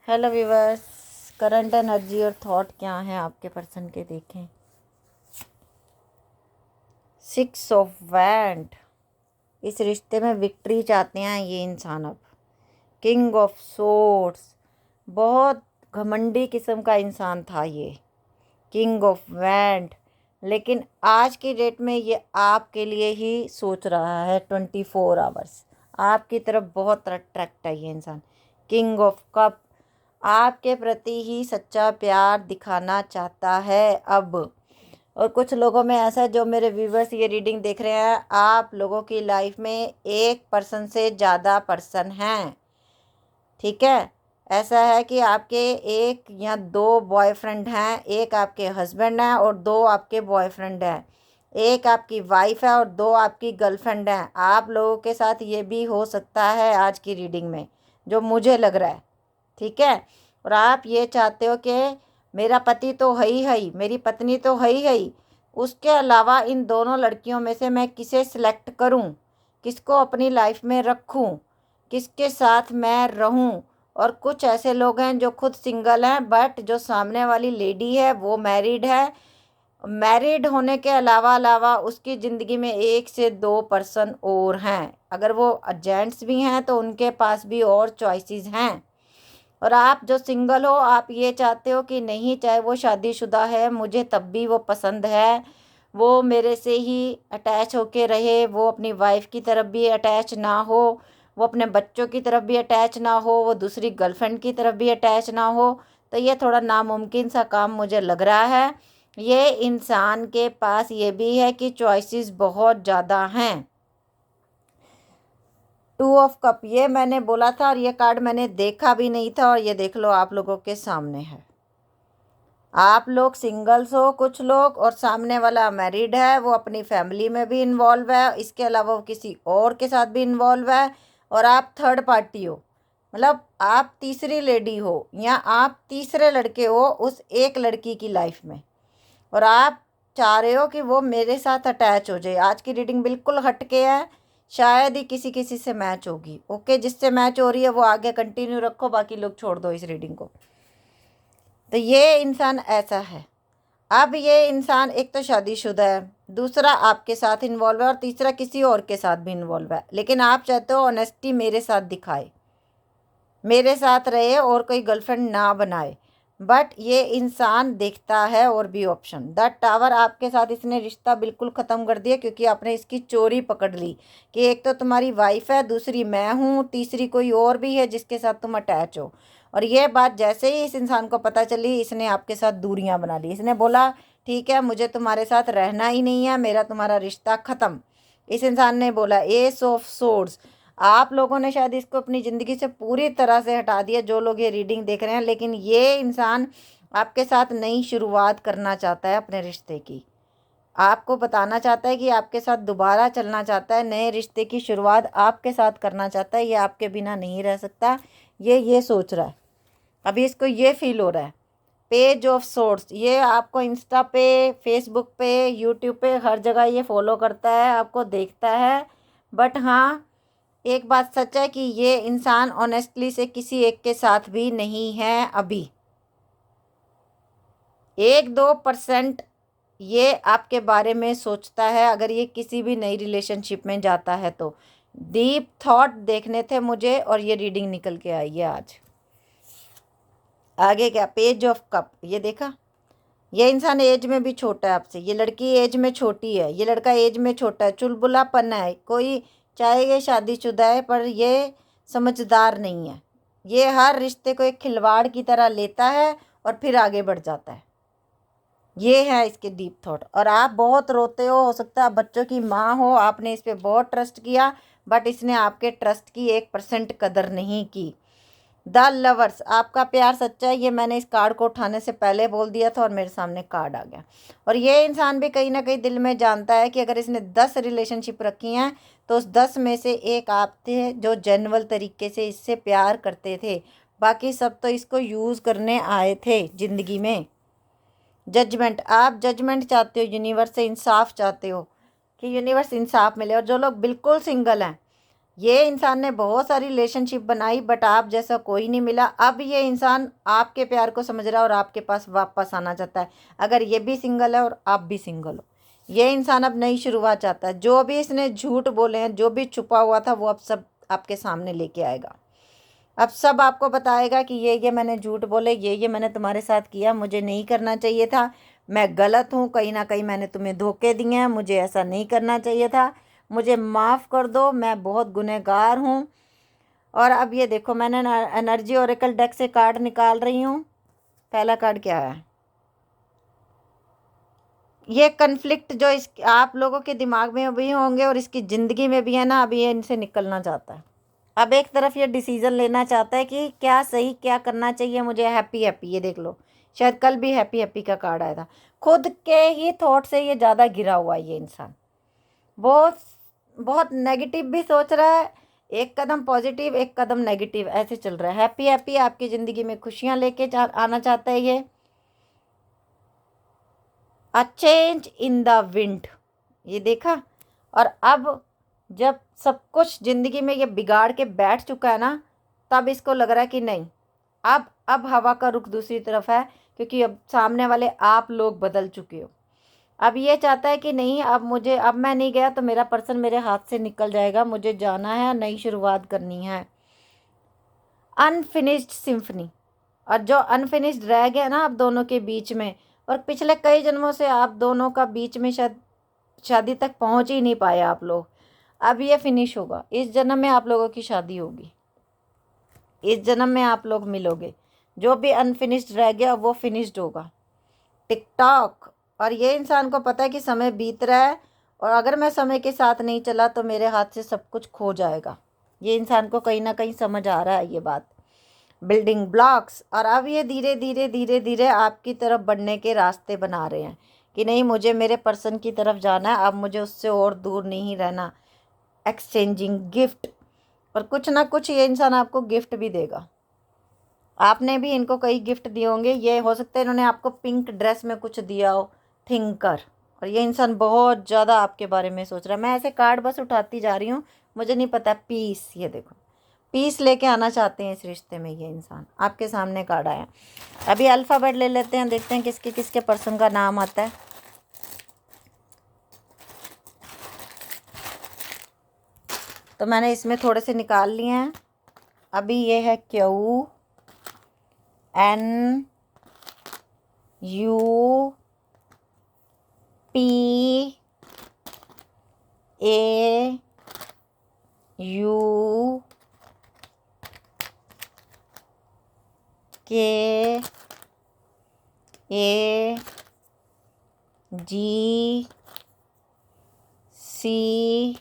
Hello viewers, current energy और thought क्या है आपके पर्सन के देखें। 6 ऑफ वैंड, इस रिश्ते में विक्ट्री चाहते हैं ये इंसान। अब किंग ऑफ सोर्ड्स, बहुत घमंडी किस्म का इंसान था ये किंग ऑफ वैंड, लेकिन आज की डेट में ये आपके लिए ही सोच रहा है 24 आवर्स। आपकी तरफ बहुत अट्रैक्ट है ये इंसान। किंग ऑफ कप, आपके प्रति ही सच्चा प्यार दिखाना चाहता है अब। और कुछ लोगों में ऐसा है, जो मेरे व्यूवर्स ये रीडिंग देख रहे हैं, आप लोगों की लाइफ में एक पर्सन से ज़्यादा पर्सन हैं। ठीक है, ऐसा है कि आपके एक या दो बॉयफ्रेंड हैं, एक आपके हस्बैंड हैं और दो आपके बॉयफ्रेंड हैं, एक आपकी वाइफ है और दो आपकी गर्लफ्रेंड हैं। आप लोगों के साथ ये भी हो सकता है आज की रीडिंग में, जो मुझे लग रहा है। ठीक है, और आप ये चाहते हो कि मेरा पति तो है ही, मेरी पत्नी तो है ही, उसके अलावा इन दोनों लड़कियों में से मैं किसे सिलेक्ट करूं, किसको अपनी लाइफ में रखूं, किसके साथ मैं रहूं। और कुछ ऐसे लोग हैं जो खुद सिंगल हैं, बट जो सामने वाली लेडी है वो मैरिड है। मैरिड होने के अलावा उसकी ज़िंदगी में एक से दो पर्सन और हैं। अगर वो जेंट्स भी हैं तो उनके पास भी और चॉइसेस हैं। और आप जो सिंगल हो, आप ये चाहते हो कि नहीं, चाहे वो शादीशुदा है, मुझे तब भी वो पसंद है, वो मेरे से ही अटैच होके रहे, वो अपनी वाइफ की तरफ भी अटैच ना हो, वो अपने बच्चों की तरफ भी अटैच ना हो, वो दूसरी गर्लफ्रेंड की तरफ भी अटैच ना हो। तो ये थोड़ा नामुमकिन सा काम मुझे लग रहा है। ये इंसान के पास ये भी है कि चॉइसेस बहुत ज़्यादा हैं। 2 ऑफ कप, ये मैंने बोला था और ये कार्ड मैंने देखा भी नहीं था, और ये देख लो आप लोगों के सामने है। आप लोग सिंगल्स हो कुछ लोग, और सामने वाला मैरिड है, वो अपनी फैमिली में भी इन्वॉल्व है, इसके अलावा वो किसी और के साथ भी इन्वॉल्व है, और आप थर्ड पार्टी हो, मतलब आप तीसरी लेडी हो या आप तीसरे लड़के हो उस एक लड़की की लाइफ में, और आप चाह रहे हो कि वो मेरे साथ अटैच हो जाए। आज की रीडिंग बिल्कुल हटके है, शायद ही किसी किसी से मैच होगी। ओके, जिससे मैच हो रही है वो आगे कंटिन्यू रखो, बाकी लोग छोड़ दो इस रीडिंग को। तो ये इंसान ऐसा है। अब ये इंसान एक तो शादीशुदा है, दूसरा आपके साथ इन्वॉल्व है, और तीसरा किसी और के साथ भी इन्वॉल्व है। लेकिन आप चाहते हो ऑनेस्टी मेरे साथ दिखाए, मेरे साथ रहे और कोई गर्लफ्रेंड ना बनाए। बट ये इंसान देखता है और भी ऑप्शन। द टावर, आपके साथ इसने रिश्ता बिल्कुल ख़त्म कर दिया, क्योंकि आपने इसकी चोरी पकड़ ली कि एक तो तुम्हारी वाइफ है, दूसरी मैं हूँ, तीसरी कोई और भी है जिसके साथ तुम अटैच हो। और ये बात जैसे ही इस इंसान को पता चली, इसने आपके साथ दूरियां बना ली। इसने बोला ठीक है, मुझे तुम्हारे साथ रहना ही नहीं है, मेरा तुम्हारा रिश्ता ख़त्म। इस इंसान ने बोला एस ऑफ सोर्ड्स। आप लोगों ने शायद इसको अपनी ज़िंदगी से पूरी तरह से हटा दिया, जो लोग ये रीडिंग देख रहे हैं, लेकिन ये इंसान आपके साथ नई शुरुआत करना चाहता है अपने रिश्ते की। आपको बताना चाहता है कि आपके साथ दोबारा चलना चाहता है, नए रिश्ते की शुरुआत आपके साथ करना चाहता है। ये आपके बिना नहीं रह सकता, ये सोच रहा है। अभी इसको ये फील हो रहा है। पेज ऑफ सोर्स, ये आपको इंस्टा पे, फेसबुक पे, यूट्यूब पे, हर जगह ये फॉलो करता है, आपको देखता है। बट हाँ, एक बात सच है कि ये इंसान ऑनेस्टली से किसी एक के साथ भी नहीं है अभी। 1-2% ये आपके बारे में सोचता है, अगर ये किसी भी नई रिलेशनशिप में जाता है तो। डीप थॉट देखने थे मुझे, और ये रीडिंग निकल के आई है आज। आगे क्या, पेज ऑफ कप, ये देखा। ये इंसान एज में भी छोटा है आपसे, ये लड़की एज में छोटी है, ये लड़का एज में छोटा है, चुलबुलापन है कोई। चाहे ये शादीशुदा है, पर ये समझदार नहीं है। ये हर रिश्ते को एक खिलवाड़ की तरह लेता है और फिर आगे बढ़ जाता है। ये है इसके डीप थॉट। और आप बहुत रोते हो सकता है आप बच्चों की माँ हो, आपने इस पर बहुत ट्रस्ट किया, बट इसने आपके ट्रस्ट की 1% कदर नहीं की। द लवर्स, आपका प्यार सच्चा है, ये मैंने इस कार्ड को उठाने से पहले बोल दिया था और मेरे सामने कार्ड आ गया। और ये इंसान भी कहीं ना कहीं दिल में जानता है कि अगर इसने 10 रिलेशनशिप रखी हैं तो उस 10 में से एक आप थे जो जेन्युइन तरीके से इससे प्यार करते थे, बाकी सब तो इसको यूज़ करने आए थे ज़िंदगी में। जजमेंट, आप जजमेंट चाहते हो, यूनिवर्स से इंसाफ चाहते हो कि यूनिवर्स इंसाफ मिले। और जो लोग बिल्कुल सिंगल हैं, ये इंसान ने बहुत सारी रिलेशनशिप बनाई बट आप जैसा कोई नहीं मिला। अब ये इंसान आपके प्यार को समझ रहा है और आपके पास वापस आना चाहता है। अगर ये भी सिंगल है और आप भी सिंगल हो, ये इंसान अब नई शुरुआत चाहता है। जो भी इसने झूठ बोले हैं, जो भी छुपा हुआ था, वो अब सब आपके सामने लेके आएगा। अब सब आपको बताएगा कि ये मैंने झूठ बोले, ये मैंने तुम्हारे साथ किया, मुझे नहीं करना चाहिए था, मैं गलत हूँ, कहीं ना कहीं मैंने तुम्हें धोखे दिए हैं, मुझे ऐसा नहीं करना चाहिए था, मुझे माफ़ कर दो, मैं बहुत गुनहगार हूँ। और अब ये देखो, मैंने एनर्जी ओरेकल डेक से कार्ड निकाल रही हूँ। पहला कार्ड क्या है? ये कन्फ्लिक्ट जो इस आप लोगों के दिमाग में भी होंगे और इसकी ज़िंदगी में भी है ना, अभी ये इनसे निकलना चाहता है। अब एक तरफ ये डिसीजन लेना चाहता है कि क्या सही, क्या करना चाहिए मुझे। हैप्पी हैप्पी, ये देख लो, शायद कल भी हैप्पी हैप्पी का कार्ड आया था। खुद के ही थॉट से ये ज़्यादा घिरा हुआ है ये इंसान। बहुत बहुत नेगेटिव भी सोच रहा है, एक कदम पॉजिटिव एक कदम नेगेटिव, ऐसे चल रहा है। हैप्पी हैप्पी आपकी ज़िंदगी में खुशियाँ लेके आना चाहता है ये। A change in the wind, ये देखा। और अब जब सब कुछ ज़िंदगी में ये बिगाड़ के बैठ चुका है ना, तब इसको लग रहा है कि नहीं, अब हवा का रुख दूसरी तरफ है, क्योंकि अब सामने वाले आप लोग बदल चुके हो। अब ये चाहता है कि नहीं, अब मैं नहीं गया तो मेरा पर्सन मेरे हाथ से निकल जाएगा, मुझे जाना है, नई शुरुआत करनी है। अनफिनिश्ड सिम्फनी, और जो अनफिनिश्ड रह गया ना आप दोनों के बीच में, और पिछले कई जन्मों से आप दोनों का बीच में शायद शादी तक पहुंच ही नहीं पाए आप लोग, अब ये फिनिश होगा। इस जन्म में आप लोगों की शादी होगी, इस जन्म में आप लोग मिलोगे। जो भी अनफिनिश्ड रह गया वो फिनिश्ड होगा। टिकटॉक, और ये इंसान को पता है कि समय बीत रहा है और अगर मैं समय के साथ नहीं चला तो मेरे हाथ से सब कुछ खो जाएगा। ये इंसान को कहीं ना कहीं समझ आ रहा है ये बात। बिल्डिंग ब्लॉक्स, और अब ये धीरे धीरे धीरे धीरे आपकी तरफ बढ़ने के रास्ते बना रहे हैं कि नहीं, मुझे मेरे पर्सन की तरफ जाना है, अब मुझे उससे और दूर नहीं रहना। एक्सचेंजिंग गिफ्ट, और कुछ ना कुछ ये इंसान आपको गिफ्ट भी देगा। आपने भी इनको कई गिफ्ट दिए होंगे, ये हो सकता है इन्होंने आपको पिंक ड्रेस में कुछ दिया हो, थिंकर। और ये इंसान बहुत ज़्यादा आपके बारे में सोच रहा है। मैं ऐसे कार्ड बस उठाती जा रही हूँ, मुझे नहीं पता। पीस, ये देखो, पीस लेके आना चाहते हैं इस रिश्ते में ये इंसान। आपके सामने कार्ड आया। अभी अल्फ़ाबेट ले लेते हैं, देखते हैं किसके किसके पर्सन का नाम आता है। तो मैंने इसमें थोड़े से निकाल लिए हैं। अभी ये है Q N U P A U K A G C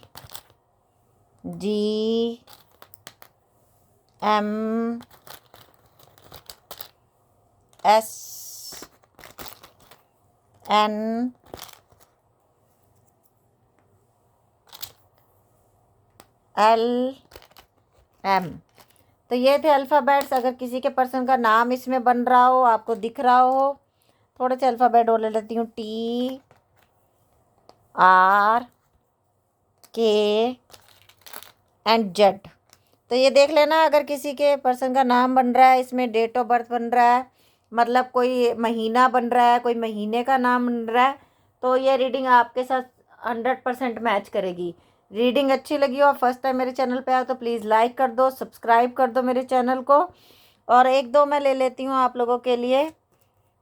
G M S N L M. तो ये थे अल्फ़ाबेट्स। अगर किसी के पर्सन का नाम इसमें बन रहा हो, आपको दिख रहा हो, थोड़े से अल्फ़ाबेट और ले लेती हूँ। टी आर के एंड जेड। तो ये देख लेना, अगर किसी के पर्सन का नाम बन रहा है, इसमें डेट ऑफ बर्थ बन रहा है, मतलब कोई महीना बन रहा है, कोई महीने का नाम बन रहा है, तो ये रीडिंग आपके साथ 100% मैच करेगी। रीडिंग अच्छी लगी और फर्स्ट टाइम मेरे चैनल पे आए तो प्लीज़ लाइक कर दो, सब्सक्राइब कर दो मेरे चैनल को। और एक दो मैं ले लेती हूँ आप लोगों के लिए,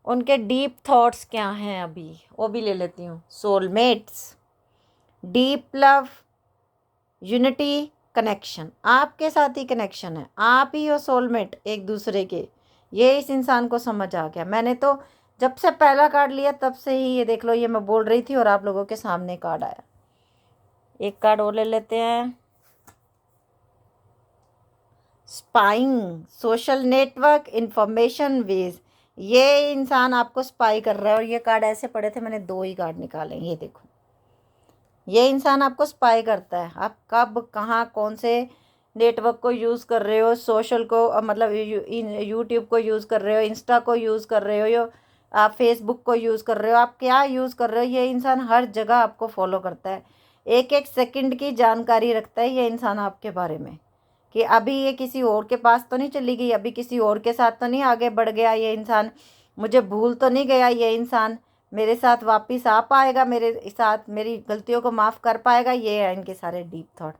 उनके डीप थॉट्स क्या हैं अभी, वो भी ले लेती हूँ। Soulmates, deep love, unity, connection, आपके साथ ही कनेक्शन है, आप ही हो सोलमेट एक दूसरे के। ये इस इंसान को समझ आ गया। मैंने तो जब से पहला कार्ड लिया तब से ही ये देख लो, ये मैं बोल रही थी और आप लोगों के सामने कार्ड आया। एक कार्ड और ले लेते हैं। Spying, social network, information ways. ये इंसान आपको स्पाई कर रहा है और ये कार्ड ऐसे पड़े थे, मैंने दो ही कार्ड निकाले, ये देखो। ये इंसान आपको स्पाई करता है, आप कब कहाँ कौन से नेटवर्क को यूज़ कर रहे हो, सोशल को मतलब यूट्यूब को यूज़ कर रहे हो, इंस्टा को यूज़ कर रहे हो, यो आप फेसबुक को यूज़ कर रहे हो, आप क्या यूज़ कर रहे हो, ये इंसान हर जगह आपको फॉलो करता है। एक एक सेकंड की जानकारी रखता है ये इंसान आपके बारे में, कि अभी ये किसी और के पास तो नहीं चली गई, अभी किसी और के साथ तो नहीं आगे बढ़ गया ये इंसान, मुझे भूल तो नहीं गया ये इंसान, मेरे साथ वापस आ पाएगा, मेरे साथ मेरी गलतियों को माफ़ कर पाएगा। ये है इनके सारे डीप थॉट।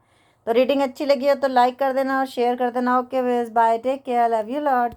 तो रीडिंग अच्छी लगी हो तो लाइक कर देना और शेयर कर देना। Okay bye, take care, love you lot.